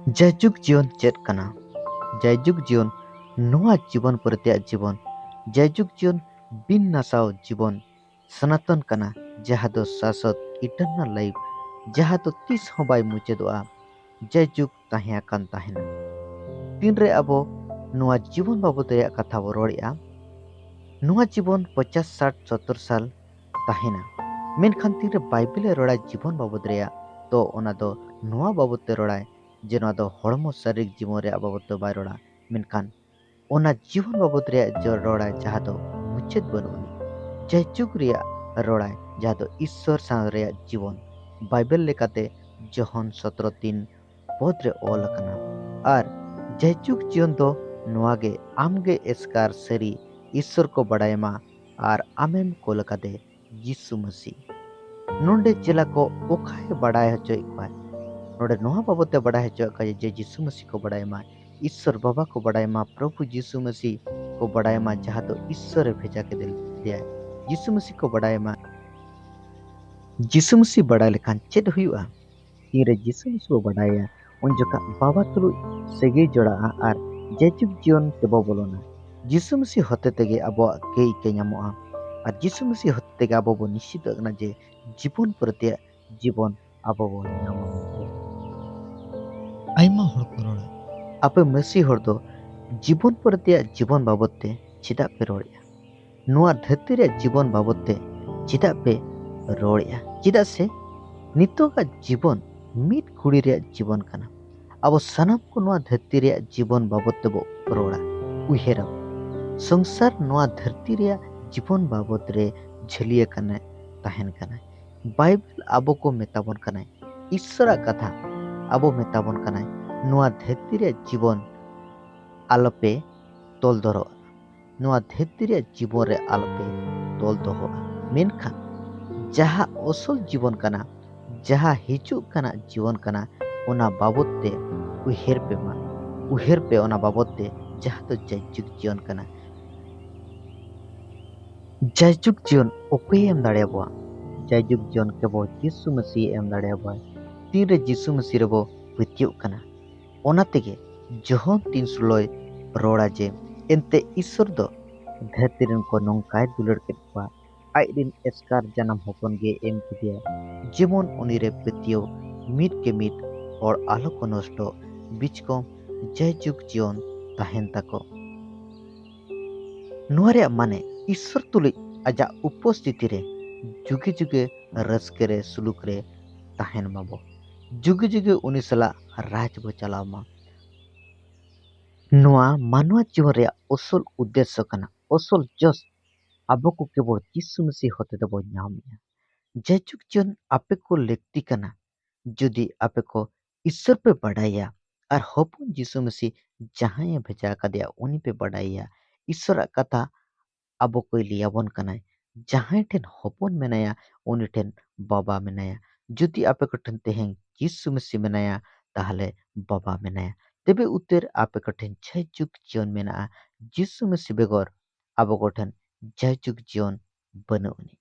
जयजुग जीवन चेत कना जयजुग जीवन नोआ जीवन प्रत्या जीवन जयजुग जीवन बिन नासाव जीवन सनातन कना जहाँ दो शाश्वत इटरनल लाइफ जहाँ तो तीस हों बाय मुचेदोआ जयजुग ताहिया कान ताहिना तीन रे अबो नोआ जीवन बाबत रे कथा बो रोड़िया नोआ जीवन 50 60 70 साल ताहिना मेनखान तीन रे बाइबल रोड़ा जीवन बाबत रे तो ओना दो नोआ बाबत रोड़ा जे नोआ दो हड़मो शारीरिक जीवन रे बाबत बाय रोड़ा मेनखान ओना जीवन बाबत रे जो रोड़ा जहाँ दो मुचेद बनुनी जयजुग रे रोड़ा जहाँ दो ईश्वर सां रे जीवन बाइबल लेकाते जोहन 17:3 पद रे ओल कना आर जयजुग जीवन दो नोआगे आमगे एस्कार सरी ईश्वर को बड़ायमा आर आमेम कोलकादे यीशु मसीह नोंडे चेला को ओखाए बड़ाय हचो इकबार नोंडे नोहा बाबते बड़ाय हचो का जे यीशु मसीह को बड़ायमा ईश्वर बाबा को बड़ायमा प्रभु यीशु मसीह को बड़ायमा जहाँ तो ईश्वर भेजा के दिया यीशु मसीह को बड़ायमा यीशु मसीह बड़ाय लेखान चेद हुआ तीरे यीशु मसीह को बड़ाया उन जका बाबा तुलु सेगे जोड़ा आर जयजुग जीवन तेबो बोलोना यीशु मसीह होते तेगे अबो के के ᱧᱟᱢᱚᱜᱼᱟ और यीशु मसीह होते तेगे अबो बो निश्चित ना जे जीवन प्रति जीवन अबो बो ᱧᱟᱢᱟ मेनते आयमा हड़ को रोड़ा आपे मसीह हड़ दो जीवन प्रति जीवन बाबते चिदा पे रोड़िया नुआ धरती रे जीवन बाबते चिदा पे रोड़िया चिदा से नितो का जीवन मीट कुड़ी रे जीवन कना अब सनम को नुआ धरती रे जीवन बाबते बो रोड़ा उहेरा संसार नुआ धरती रे जीवन बाबत रे झलिया कना ताहन कना बाइबल आबो को मेताबन कना ईश्वरा कथा आबो मेताबन कना नुआ धरती रे जीवन आलोपे तोल दरो नुआ धरती रे जीवन रे आलोपे तोल दोहो मेनखान जहाँ असल जीवन कना जहाँ हिजू कना जीवन कना ओना बाबते उहेर पे ओना बाबते जहाँ तो जयजुग जीवन कना जयजुग जीवन ओके एम दाड़े बो जयजुग जीवन के बो यीशु मसीह एम दाड़े बो तीन रे यीशु मसीह रे बो पतियो कना ओना तेगे जोहन 3:16 रोड़ा जे एनते ईश्वर दो धरती रन को नंकाय दुलड़ के बा आइडिन एस्कार जन्म होपन गे एम किदिया जेमन उनी रे पतियो मीट के मीट और आलो को नष्टो बीच को जयजुग जीवन ताहेन ताको नुआरे माने ईश्वर तुले आजा उपस्थिति रे जुगे जुगे रस्के रे सुलुक रे ताहेन माबो जुगे जुगे उनी सला राज बो चलाव मा नुआ मानवा जीवन रे असल उद्देश्य कना असल जस आबो को केवल यीशु मसीह होते दबो ᱧᱟᱢ जयजुग जीवन आपे को लेक्ति कना जुदी आपे को ईश्वर पे बढ़ाया और हपन यीशु मसीह जहाँ भेजा का दिया उन्हीं पे बढ़ाया ईश्वर कथा आबो को लियाबन कना जहाँ ठेन हपन मेनाया उन्हीं ठेन बाबा मेनाया जुदी आपे को ठेन तेहें यीशु मसीह मेनाया ताहले बाबा मेनाया तेबे उतर आपे को ठेन जयजुग जीवन मेना यीशु मसीह बेगर आबो को ठेन जयजुग जीवन बनुनी